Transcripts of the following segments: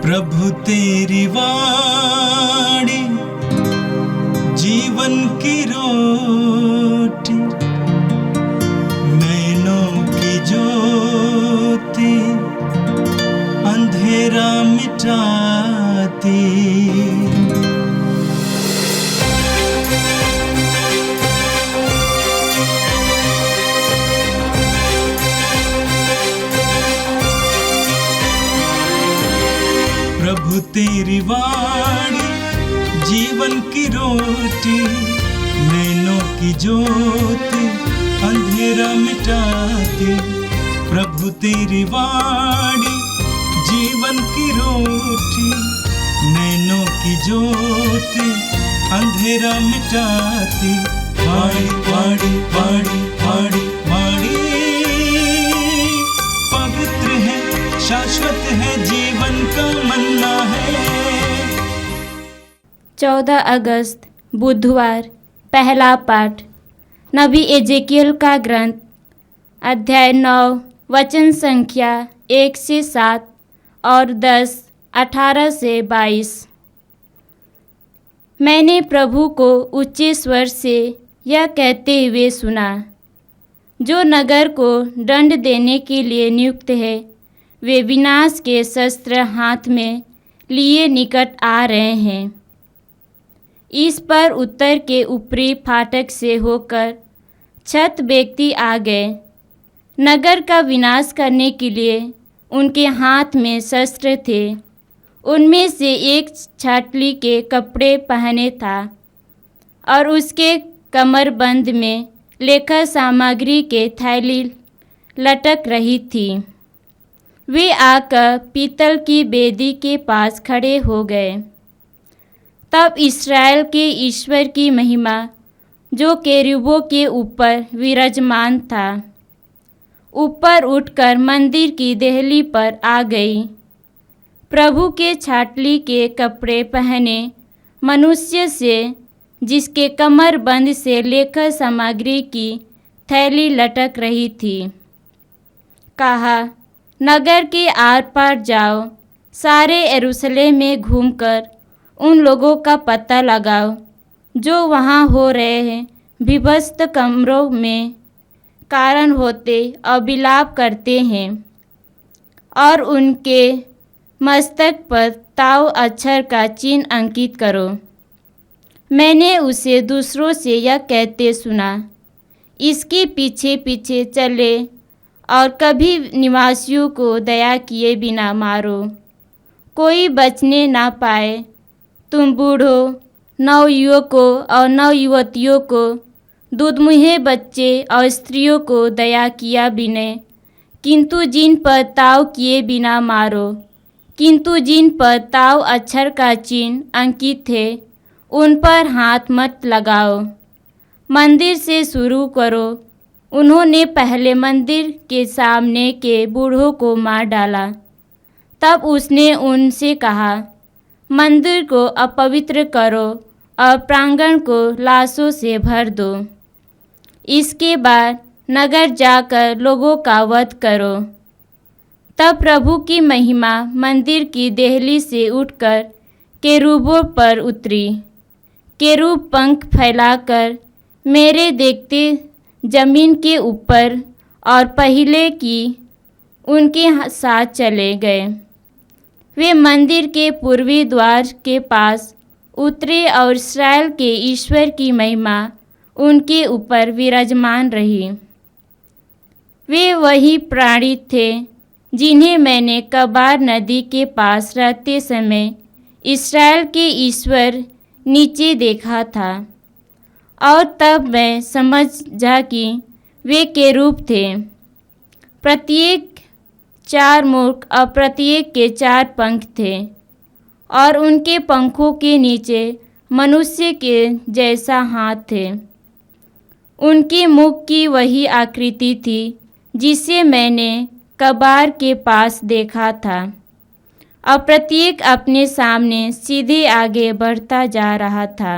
प्रभु तेरी वाणी जीवन की रोटी, नैनों की ज्योति अंधेरा मिटाती। प्रभु तेरी वाणी जीवन की रोटी, नैनों की ज्योति अंधेरा मिटाती। प्रभु तेरी वाणी जीवन की रोटी, नैनों की ज्योति अंधेरा मिटाती। वाणी वाणी वाणी वाणी वाणी पवित्र है, शाश्वत है, जीवन का मन्ना है। 14 अगस्त बुधवार। पहला पाठ नबी एजेकियल का ग्रंथ, अध्याय 9, वचन संख्या 1 से 7 और 10, 18 से 22। मैंने प्रभु को ऊंचे स्वर से यह कहते हुए सुना, जो नगर को दंड देने के लिए नियुक्त है, वे विनाश के शस्त्र हाथ में लिए निकट आ रहे हैं। इस पर उत्तर के ऊपरी फाटक से होकर 6 व्यक्ति आ गए। नगर का विनाश करने के लिए उनके हाथ में शस्त्र थे। उनमें से एक छाटली के कपड़े पहने था और उसके कमरबंद में लेखा सामग्री के थैली लटक रही थी। वे आकर पीतल की वेदी के पास खड़े हो गए। तब इस्राएल के ईश्वर की महिमा, जो केरूबों के ऊपर विराजमान था, ऊपर उठकर मंदिर की देहली पर आ गई। प्रभु के छाटली के कपड़े पहने मनुष्य से, जिसके कमरबंद से लेखा सामग्री की थैली लटक रही थी, कहा, नगर के आर पार जाओ, सारे यरूशलेम में घूमकर उन लोगों का पता लगाओ जो वहाँ हो रहे हैं विभस्त कमरों में कारण होते और विलाप करते हैं, और उनके मस्तक पर ताव अक्षर का चिन्ह अंकित करो। मैंने उसे दूसरों से यह कहते सुना, इसके पीछे पीछे चले और कभी निवासियों को दया किए बिना मारो, कोई बचने ना पाए। तुम बूढ़ों, नवयुवकों और नवयुवतियों को, दूधमुहे बच्चे और स्त्रियों को दया किया बिना, किंतु जिन पर ताव किए बिना मारो। किंतु जिन पर ताव अक्षर का चिन्ह अंकित थे, उन पर हाथ मत लगाओ। मंदिर से शुरू करो। उन्होंने पहले मंदिर के सामने के बूढ़ों को मार डाला। तब उसने उनसे कहा, मंदिर को अपवित्र करो और प्रांगण को लाशों से भर दो। इसके बाद नगर जाकर लोगों का वध करो। तब प्रभु की महिमा मंदिर की देहली से उठकर केरूबों पर उतरी। केरूब पंख फैलाकर मेरे देखते जमीन के ऊपर और पहले की उनके साथ चले गए। वे मंदिर के पूर्वी द्वार के पास उतरे और इस्राएल के ईश्वर की महिमा उनके ऊपर विराजमान रही। वे वही प्राणी थे जिन्हें मैंने कबार नदी के पास रहते समय इस्राएल के ईश्वर नीचे देखा था, और तब मैं समझा कि वे केरूब थे। प्रत्येक 4 मुख और प्रत्येक के 4 पंख थे, और उनके पंखों के नीचे मनुष्य के जैसा हाथ थे। उनके मुख की वही आकृति थी जिसे मैंने कबार के पास देखा था, और प्रत्येक अपने सामने सीधे आगे बढ़ता जा रहा था।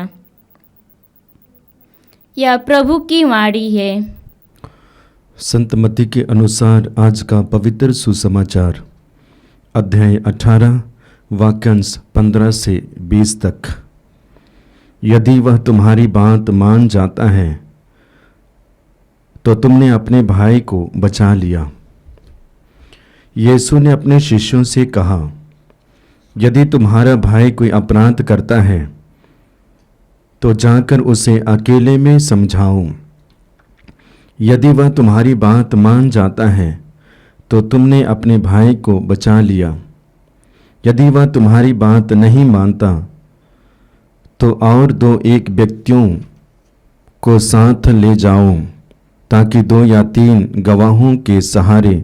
यह प्रभु की वाणी है। संत मत्ती के अनुसार आज का पवित्र सुसमाचार, अध्याय 18, वाक्यांश 15 से 20 तक। यदि वह तुम्हारी बात मान जाता है तो तुमने अपने भाई को बचा लिया। यीशु ने अपने शिष्यों से कहा, यदि तुम्हारा भाई कोई अपराध करता है तो जाकर उसे अकेले में समझाओ। यदि वह तुम्हारी बात मान जाता है तो तुमने अपने भाई को बचा लिया। यदि वह तुम्हारी बात नहीं मानता तो और 2-1 व्यक्तियों को साथ ले जाओ, ताकि 2 या 3 गवाहों के सहारे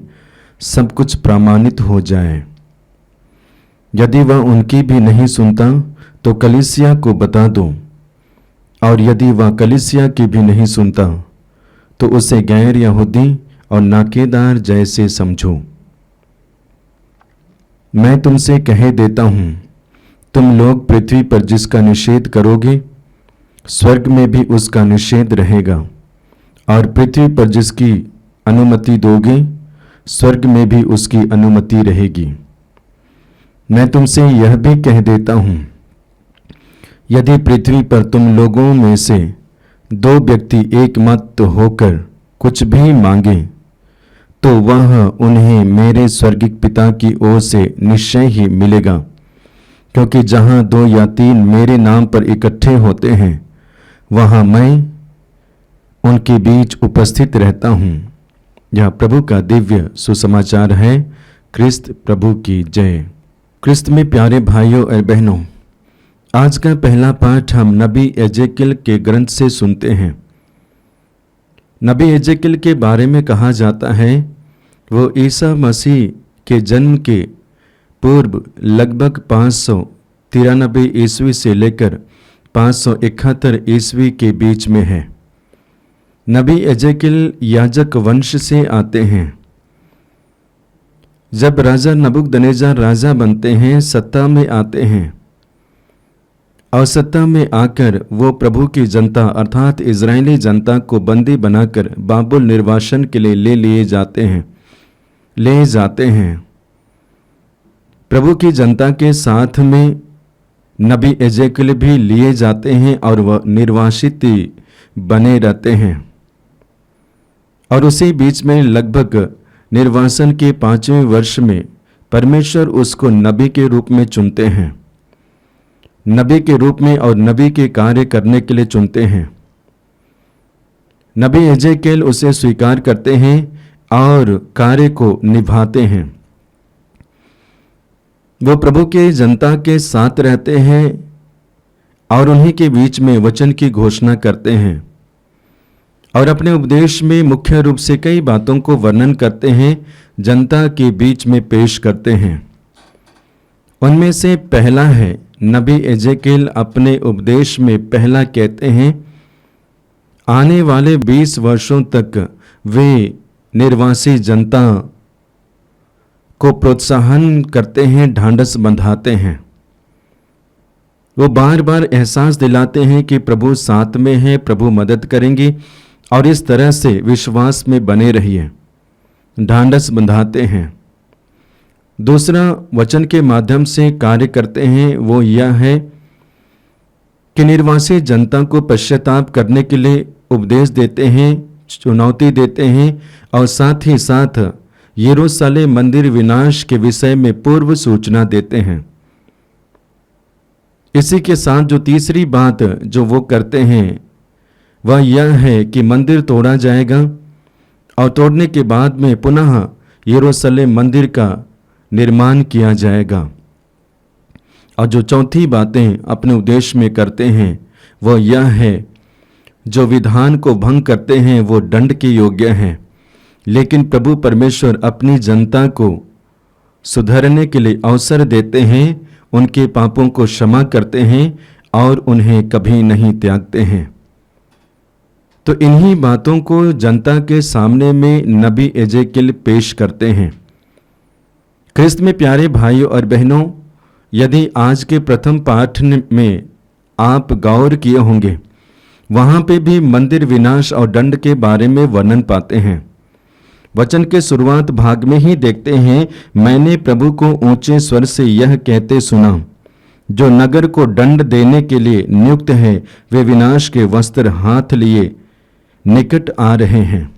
सब कुछ प्रमाणित हो जाए। यदि वह उनकी भी नहीं सुनता तो कलीसिया को बता दो, और यदि वह कलीसिया की भी नहीं सुनता तो उसे गैर यहूदी और नाकेदार जैसे समझो। मैं तुमसे कह देता हूँ, तुम लोग पृथ्वी पर जिसका निषेध करोगे स्वर्ग में भी उसका निषेध रहेगा, और पृथ्वी पर जिसकी अनुमति दोगे स्वर्ग में भी उसकी अनुमति रहेगी। मैं तुमसे यह भी कह देता हूँ, यदि पृथ्वी पर तुम लोगों में से 2 व्यक्ति एक मत होकर कुछ भी मांगे तो वह उन्हें मेरे स्वर्गिक पिता की ओर से निश्चय ही मिलेगा। क्योंकि जहाँ 2 या 3 मेरे नाम पर इकट्ठे होते हैं वहाँ मैं उनके बीच उपस्थित रहता हूँ। यह प्रभु का दिव्य सुसमाचार है। क्रिस्त प्रभु की जय। क्रिस्त में प्यारे भाइयों और बहनों, आज का पहला पाठ हम नबी एजेकियल के ग्रंथ से सुनते हैं। नबी एजेकियल के बारे में कहा जाता है वो ईसा मसीह के जन्म के पूर्व लगभग 593 ईस्वी से लेकर 571 ईस्वी के बीच में है। नबी एजेकियल याजक वंश से आते हैं। जब राजा नबूकदनेस्सर राजा बनते हैं, सत्ता में आते हैं, और सत्ता में आकर वो प्रभु की जनता अर्थात इजरायली जनता को बंदी बनाकर बाबुल निर्वासन के लिए ले जाते हैं। प्रभु की जनता के साथ में नबी एजेकियल भी लिए जाते हैं और वह निर्वासित बने रहते हैं। और उसी बीच में लगभग निर्वासन के 5वें वर्ष में परमेश्वर उसको नबी के रूप में चुनते हैं, नबी के रूप में और नबी के कार्य करने के लिए चुनते हैं। नबी एजेकियल उसे स्वीकार करते हैं और कार्य को निभाते हैं। वो प्रभु के जनता के साथ रहते हैं और उन्हीं के बीच में वचन की घोषणा करते हैं, और अपने उपदेश में मुख्य रूप से कई बातों को वर्णन करते हैं, जनता के बीच में पेश करते हैं। उनमें से पहला है, नबी एजेकियल अपने उपदेश में पहला कहते हैं, आने वाले 20 वर्षों तक वे निर्वासी जनता को प्रोत्साहन करते हैं, ढांढस बंधाते हैं। वो बार बार एहसास दिलाते हैं कि प्रभु साथ में है, प्रभु मदद करेंगे, और इस तरह से विश्वास में बने रहिए, ढांढस बंधाते हैं। दूसरा वचन के माध्यम से कार्य करते हैं, वो यह है कि निर्वासी जनता को पश्चाताप करने के लिए उपदेश देते हैं, चुनौती देते हैं, और साथ ही साथ यरूशलेम मंदिर विनाश के विषय में पूर्व सूचना देते हैं। इसी के साथ जो तीसरी बात जो वो करते हैं वह यह है कि मंदिर तोड़ा जाएगा और तोड़ने के बाद में पुनः यरूशलेम मंदिर का निर्माण किया जाएगा। और जो चौथी बातें अपने उद्देश्य में करते हैं वह यह है, जो विधान को भंग करते हैं वो दंड के योग्य हैं, लेकिन प्रभु परमेश्वर अपनी जनता को सुधरने के लिए अवसर देते हैं, उनके पापों को क्षमा करते हैं और उन्हें कभी नहीं त्यागते हैं। तो इन्हीं बातों को जनता के सामने में नबी एजेकियल पेश करते हैं। क्रिस्त में प्यारे भाइयों और बहनों, यदि आज के प्रथम पाठ में आप गौर किए होंगे, वहाँ पे भी मंदिर विनाश और दंड के बारे में वर्णन पाते हैं। वचन के शुरुआत भाग में ही देखते हैं, मैंने प्रभु को ऊंचे स्वर से यह कहते सुना, जो नगर को दंड देने के लिए नियुक्त है वे विनाश के वस्त्र हाथ लिए निकट आ रहे हैं।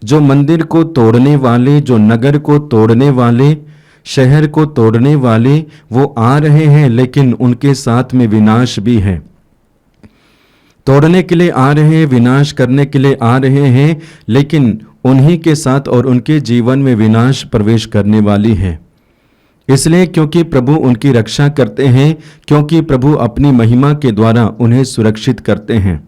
जो मंदिर को तोड़ने वाले, जो नगर को तोड़ने वाले, शहर को तोड़ने वाले वो आ रहे हैं, लेकिन उनके साथ में विनाश भी है। तोड़ने के लिए आ रहे हैं, विनाश करने के लिए आ रहे हैं, लेकिन उन्हीं के साथ और उनके जीवन में विनाश प्रवेश करने वाली है। इसलिए क्योंकि प्रभु उनकी रक्षा करते हैं, क्योंकि प्रभु अपनी महिमा के द्वारा उन्हें सुरक्षित करते हैं।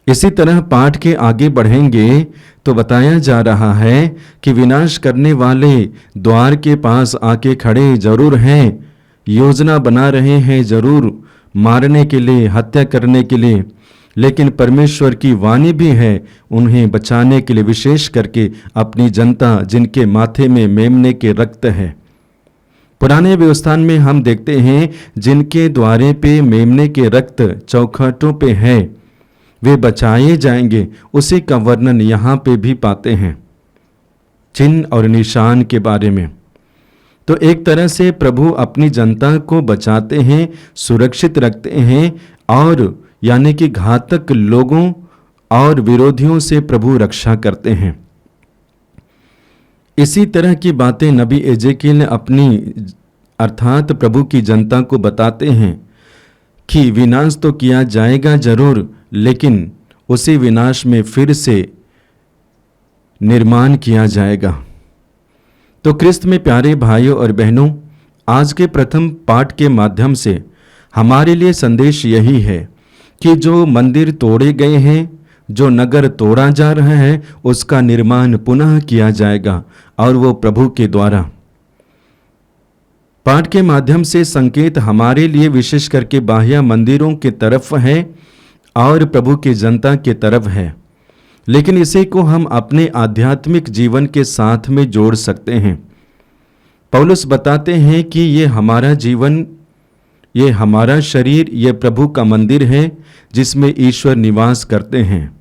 इसी तरह पाठ के आगे बढ़ेंगे तो बताया जा रहा है कि विनाश करने वाले द्वार के पास आके खड़े जरूर हैं, योजना बना रहे हैं जरूर मारने के लिए, हत्या करने के लिए, लेकिन परमेश्वर की वाणी भी है उन्हें बचाने के लिए, विशेष करके अपनी जनता जिनके माथे में मेमने के रक्त है। पुराने व्यवस्थान में हम देखते हैं जिनके द्वारे पे मेमने के रक्त चौखटों पे है वे बचाए जाएंगे। उसी का वर्णन यहाँ पे भी पाते हैं चिन्ह और निशान के बारे में। तो एक तरह से प्रभु अपनी जनता को बचाते हैं, सुरक्षित रखते हैं, और यानी कि घातक लोगों और विरोधियों से प्रभु रक्षा करते हैं। इसी तरह की बातें नबी एजेकियल अपनी अर्थात प्रभु की जनता को बताते हैं कि विनाश तो किया जाएगा जरूर, लेकिन उसी विनाश में फिर से निर्माण किया जाएगा। तो क्रिस्त में प्यारे भाइयों और बहनों, आज के प्रथम पाठ के माध्यम से हमारे लिए संदेश यही है कि जो मंदिर तोड़े गए हैं, जो नगर तोड़ा जा रहा है, उसका निर्माण पुनः किया जाएगा, और वो प्रभु के द्वारा। पाठ के माध्यम से संकेत हमारे लिए विशेष करके बाह्य मंदिरों की तरफ है और प्रभु की जनता की तरफ है, लेकिन इसे को हम अपने आध्यात्मिक जीवन के साथ में जोड़ सकते हैं। पौलुस बताते हैं कि ये हमारा जीवन, ये हमारा शरीर, ये प्रभु का मंदिर है जिसमें ईश्वर निवास करते हैं,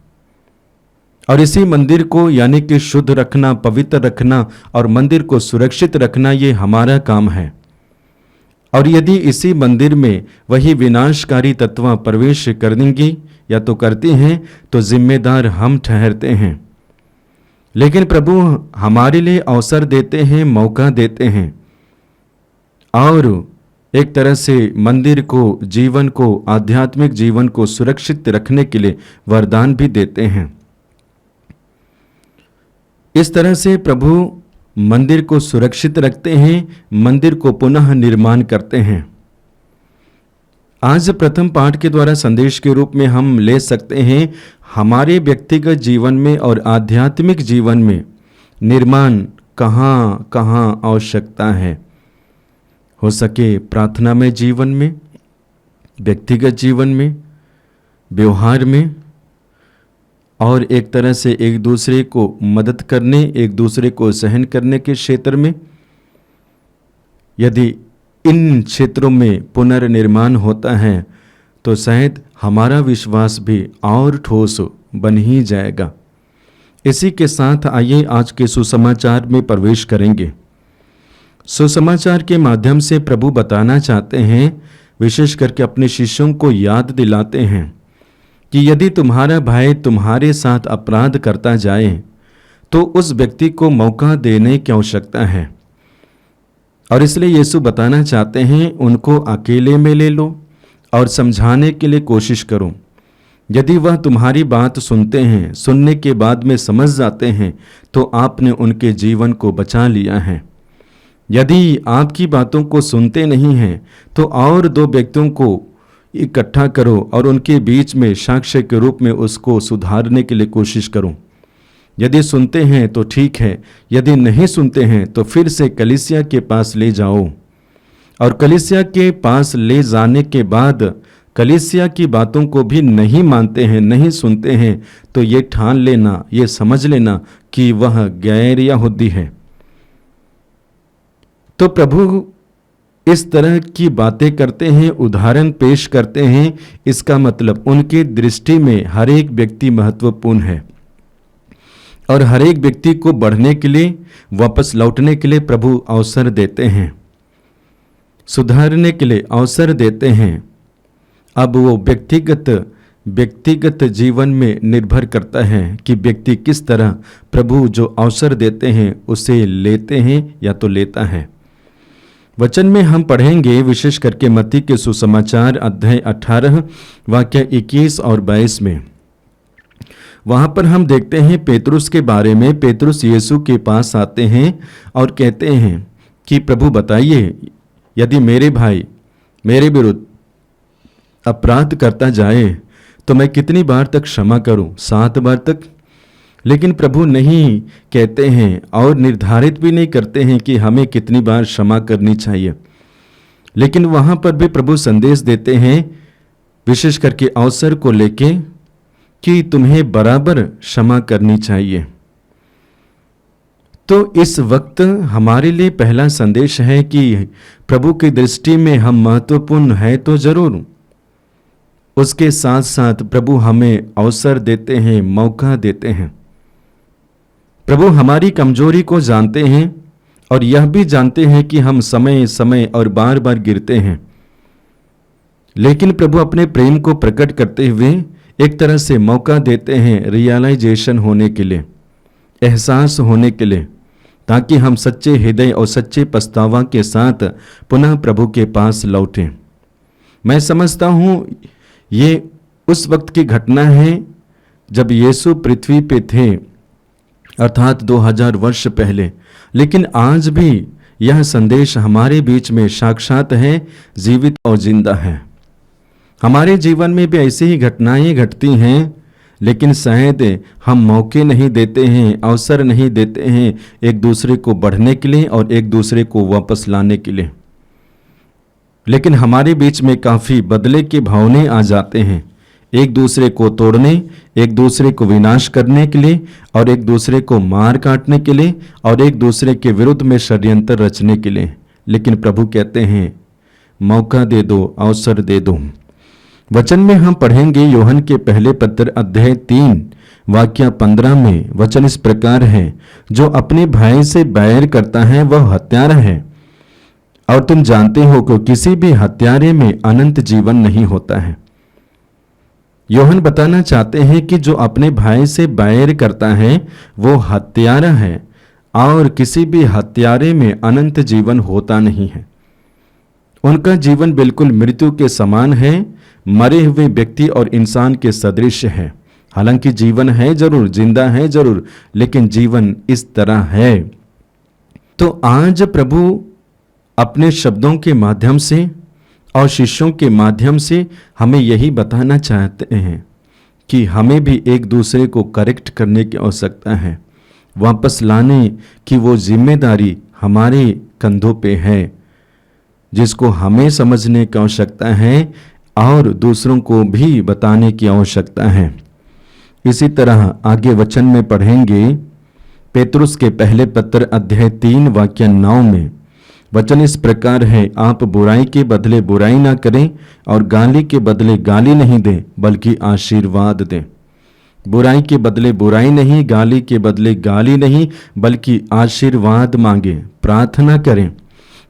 और इसी मंदिर को यानी कि शुद्ध रखना, पवित्र रखना और मंदिर को सुरक्षित रखना ये हमारा काम है। और यदि इसी मंदिर में वही विनाशकारी तत्व प्रवेश कर देंगी या तो करती हैं, तो जिम्मेदार हम ठहरते हैं। लेकिन प्रभु हमारे लिए अवसर देते हैं, मौका देते हैं, और एक तरह से मंदिर को, जीवन को, आध्यात्मिक जीवन को सुरक्षित रखने के लिए वरदान भी देते हैं। इस तरह से प्रभु मंदिर को सुरक्षित रखते हैं, मंदिर को पुनः निर्माण करते हैं। आज प्रथम पाठ के द्वारा संदेश के रूप में हम ले सकते हैं हमारे व्यक्तिगत जीवन में और आध्यात्मिक जीवन में निर्माण कहाँ कहाँ आवश्यकता है। हो सके प्रार्थना में, जीवन में, व्यक्तिगत जीवन में, व्यवहार में, और एक तरह से एक दूसरे को मदद करने, एक दूसरे को सहन करने के क्षेत्र में। यदि इन क्षेत्रों में पुनर्निर्माण होता है तो शायद हमारा विश्वास भी और ठोस बन ही जाएगा। इसी के साथ आइए आज के सुसमाचार में प्रवेश करेंगे। सुसमाचार के माध्यम से प्रभु बताना चाहते हैं, विशेष करके अपने शिष्यों को याद दिलाते हैं कि यदि तुम्हारा भाई तुम्हारे साथ अपराध करता जाए तो उस व्यक्ति को मौका देने की आवश्यकता है। और इसलिए यीशु बताना चाहते हैं उनको अकेले में ले लो और समझाने के लिए कोशिश करो। यदि वह तुम्हारी बात सुनते हैं, सुनने के बाद में समझ जाते हैं, तो आपने उनके जीवन को बचा लिया है। यदि आपकी बातों को सुनते नहीं हैं तो और दो व्यक्तियों को इकट्ठा करो और उनके बीच में साक्ष्य के रूप में उसको सुधारने के लिए कोशिश करो। यदि सुनते हैं तो ठीक है, यदि नहीं सुनते हैं तो फिर से कलीसिया के पास ले जाओ, और कलीसिया के पास ले जाने के बाद कलीसिया की बातों को भी नहीं मानते हैं, नहीं सुनते हैं, तो ये ठान लेना, ये समझ लेना कि वह गैर यहूदी है। तो प्रभु इस तरह की बातें करते हैं, उदाहरण पेश करते हैं। इसका मतलब उनकी दृष्टि में हर एक व्यक्ति महत्वपूर्ण है। और हर एक व्यक्ति को बढ़ने के लिए, वापस लौटने के लिए प्रभु अवसर देते हैं, सुधारने के लिए अवसर देते हैं। अब वो व्यक्तिगत जीवन में निर्भर करता है कि व्यक्ति किस तरह प्रभु जो अवसर देते हैं उसे लेते हैं या तो लेता है। वचन में हम पढ़ेंगे विशेष करके मत्ती के सुसमाचार अध्याय 18 वाक्य 21 और 22 में। वहाँ पर हम देखते हैं पेतरुस के बारे में। पेतरुस यीशु के पास आते हैं और कहते हैं कि प्रभु बताइए, यदि मेरे भाई मेरे विरुद्ध अपराध करता जाए तो मैं कितनी बार तक क्षमा करूं? 7 बार तक? लेकिन प्रभु नहीं कहते हैं और निर्धारित भी नहीं करते हैं कि हमें कितनी बार क्षमा करनी चाहिए। लेकिन वहाँ पर भी प्रभु संदेश देते हैं विशेष करके अवसर को लेके कि तुम्हें बराबर क्षमा करनी चाहिए। तो इस वक्त हमारे लिए पहला संदेश है कि प्रभु की दृष्टि में हम महत्वपूर्ण है तो जरूर, उसके साथ साथ प्रभु हमें अवसर देते हैं, मौका देते हैं। प्रभु हमारी कमजोरी को जानते हैं और यह भी जानते हैं कि हम समय समय और बार बार गिरते हैं, लेकिन प्रभु अपने प्रेम को प्रकट करते हुए एक तरह से मौका देते हैं रियलाइजेशन होने के लिए, एहसास होने के लिए, ताकि हम सच्चे हृदय और सच्चे पछतावा के साथ पुनः प्रभु के पास लौटें। मैं समझता हूँ ये उस वक्त की घटना है जब यीशु पृथ्वी पे थे, अर्थात 2000 वर्ष पहले, लेकिन आज भी यह संदेश हमारे बीच में साक्षात है, जीवित और जिंदा है। हमारे जीवन में भी ऐसी ही घटनाएं घटती हैं, लेकिन शायद हम मौके नहीं देते हैं, अवसर नहीं देते हैं एक दूसरे को बढ़ने के लिए और एक दूसरे को वापस लाने के लिए। लेकिन हमारे बीच में काफ़ी बदले के भावने आ जाते हैं, एक दूसरे को तोड़ने, एक दूसरे को विनाश करने के लिए और एक दूसरे को मार काटने के लिए और एक दूसरे के विरुद्ध में षड्यंत्र रचने के लिए। लेकिन प्रभु कहते हैं मौका दे दो, अवसर दे दो। वचन में हम पढ़ेंगे यूहन्ना के पहले पत्र अध्याय 3 वाक्य 15 में। वचन इस प्रकार है, जो अपने भाई से बैर करता है वह हत्यारा है, और तुम जानते हो कि किसी भी हत्यारे में अनंत जीवन नहीं होता है। यूहन्ना बताना चाहते हैं कि जो अपने भाई से बैर करता है वो हत्यारा है, और किसी भी हत्यारे में अनंत जीवन होता नहीं है। उनका जीवन बिल्कुल मृत्यु के समान है, मरे हुए व्यक्ति और इंसान के सदृश है। हालांकि जीवन है जरूर, जिंदा है जरूर, लेकिन जीवन इस तरह है। तो आज प्रभु अपने शब्दों के माध्यम से और शिष्यों के माध्यम से हमें यही बताना चाहते हैं कि हमें भी एक दूसरे को करेक्ट करने की आवश्यकता है, वापस लाने की वो जिम्मेदारी हमारे कंधों पे है, जिसको हमें समझने की आवश्यकता है और दूसरों को भी बताने की आवश्यकता है। इसी तरह आगे वचन में पढ़ेंगे पेतरुस के पहले पत्र अध्याय 3 वाक्य 9 में। वचन इस प्रकार है, आप बुराई के बदले बुराई ना करें और गाली के बदले गाली नहीं दें, बल्कि आशीर्वाद दें। बुराई के बदले बुराई नहीं, गाली के बदले गाली नहीं, बल्कि आशीर्वाद मांगे, प्रार्थना करें।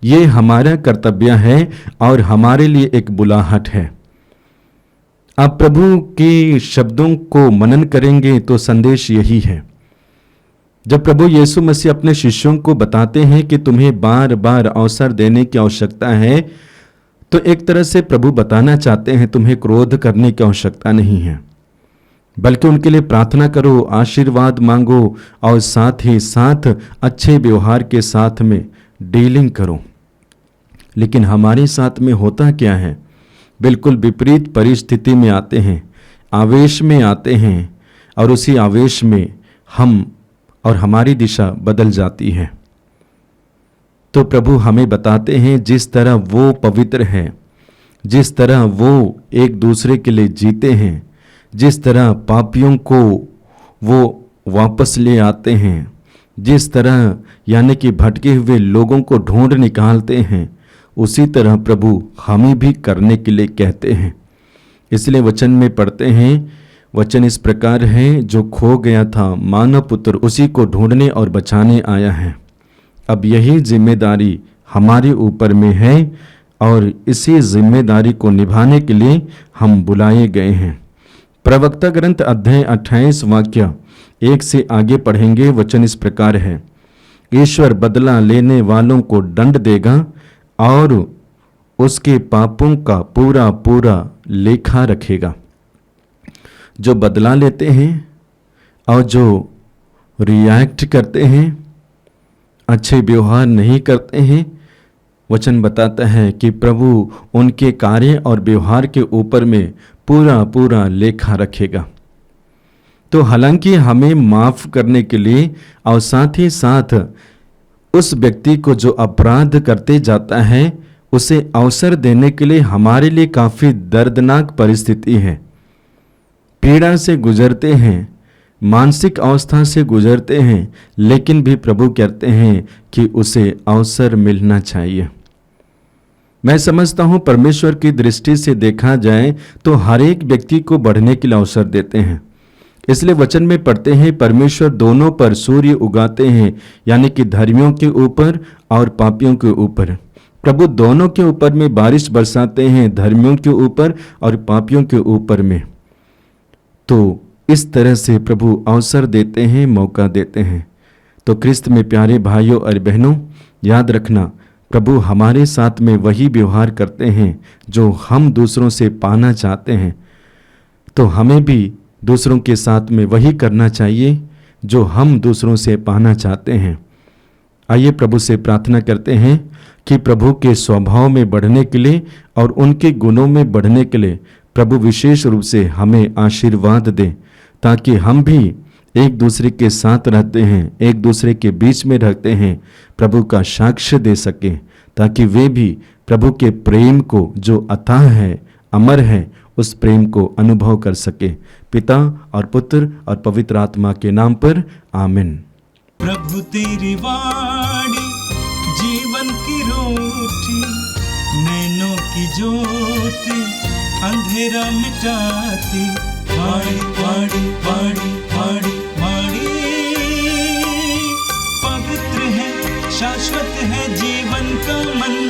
ये हमारा कर्तव्य है और हमारे लिए एक बुलाहट है। आप प्रभु के शब्दों को मनन करेंगे तो संदेश यही है। जब प्रभु यीशु मसीह अपने शिष्यों को बताते हैं कि तुम्हें बार बार अवसर देने की आवश्यकता है, तो एक तरह से प्रभु बताना चाहते हैं तुम्हें क्रोध करने की आवश्यकता नहीं है, बल्कि उनके लिए प्रार्थना करो, आशीर्वाद मांगो और साथ ही साथ अच्छे व्यवहार के साथ में डीलिंग करो। लेकिन हमारे साथ में होता क्या है, बिल्कुल विपरीत परिस्थिति में आते हैं, आवेश में आते हैं, और उसी आवेश में हम और हमारी दिशा बदल जाती है। तो प्रभु हमें बताते हैं जिस तरह वो पवित्र है, जिस तरह वो एक दूसरे के लिए जीते हैं, जिस तरह पापियों को वो वापस ले आते हैं, जिस तरह यानी कि भटके हुए लोगों को ढूंढ निकालते हैं, उसी तरह प्रभु हमें भी करने के लिए कहते हैं। इसलिए वचन में पढ़ते हैं, वचन इस प्रकार है, जो खो गया था मानव पुत्र उसी को ढूंढने और बचाने आया है। अब यही जिम्मेदारी हमारे ऊपर में है और इसी जिम्मेदारी को निभाने के लिए हम बुलाए गए हैं। प्रवक्ता ग्रंथ अध्याय 28 वाक्य 1 से आगे पढ़ेंगे। वचन इस प्रकार है, ईश्वर बदला लेने वालों को दंड देगा और उसके पापों का पूरा पूरा लेखा रखेगा। जो बदला लेते हैं और जो रिएक्ट करते हैं, अच्छे व्यवहार नहीं करते हैं, वचन बताता है कि प्रभु उनके कार्य और व्यवहार के ऊपर में पूरा पूरा लेखा रखेगा। तो हालांकि हमें माफ करने के लिए और साथ ही साथ उस व्यक्ति को जो अपराध करते जाता है उसे अवसर देने के लिए हमारे लिए काफ़ी दर्दनाक परिस्थिति है। पीड़ा से गुजरते हैं, मानसिक अवस्था से गुजरते हैं, लेकिन भी प्रभु कहते हैं कि उसे अवसर मिलना चाहिए। मैं समझता हूँ परमेश्वर की दृष्टि से देखा जाए तो हर एक व्यक्ति को बढ़ने के लिए अवसर देते हैं। इसलिए वचन में पढ़ते हैं, परमेश्वर दोनों पर सूर्य उगाते हैं, यानी कि धर्मियों के ऊपर और पापियों के ऊपर। प्रभु दोनों के ऊपर में बारिश बरसाते हैं, धर्मियों के ऊपर और पापियों के ऊपर में। तो इस तरह से प्रभु अवसर देते हैं, मौका देते हैं। तो क्रिस्त में प्यारे भाइयों और बहनों, याद रखना, प्रभु हमारे साथ में वही व्यवहार करते हैं जो हम दूसरों से पाना चाहते हैं। तो हमें भी दूसरों के साथ में वही करना चाहिए जो हम दूसरों से पाना चाहते हैं। आइए प्रभु से प्रार्थना करते हैं कि प्रभु के स्वभाव में बढ़ने के लिए और उनके गुणों में बढ़ने के लिए प्रभु विशेष रूप से हमें आशीर्वाद दें, ताकि हम भी एक दूसरे के साथ रहते हैं, एक दूसरे के बीच में रहते हैं, प्रभु का साक्ष्य दे सकें, ताकि वे भी प्रभु के प्रेम को जो अथाह है, अमर है, उस प्रेम को अनुभव कर सके। पिता और पुत्र और पवित्र आत्मा के नाम पर आमीन। प्रभु तेरी वाणी जीवन की रोटी, नैनों की ज्योति अंधेरा मिटाती। वाणी वाणी वाणी वाणी वाणी पवित्र है, शाश्वत है जीवन का मन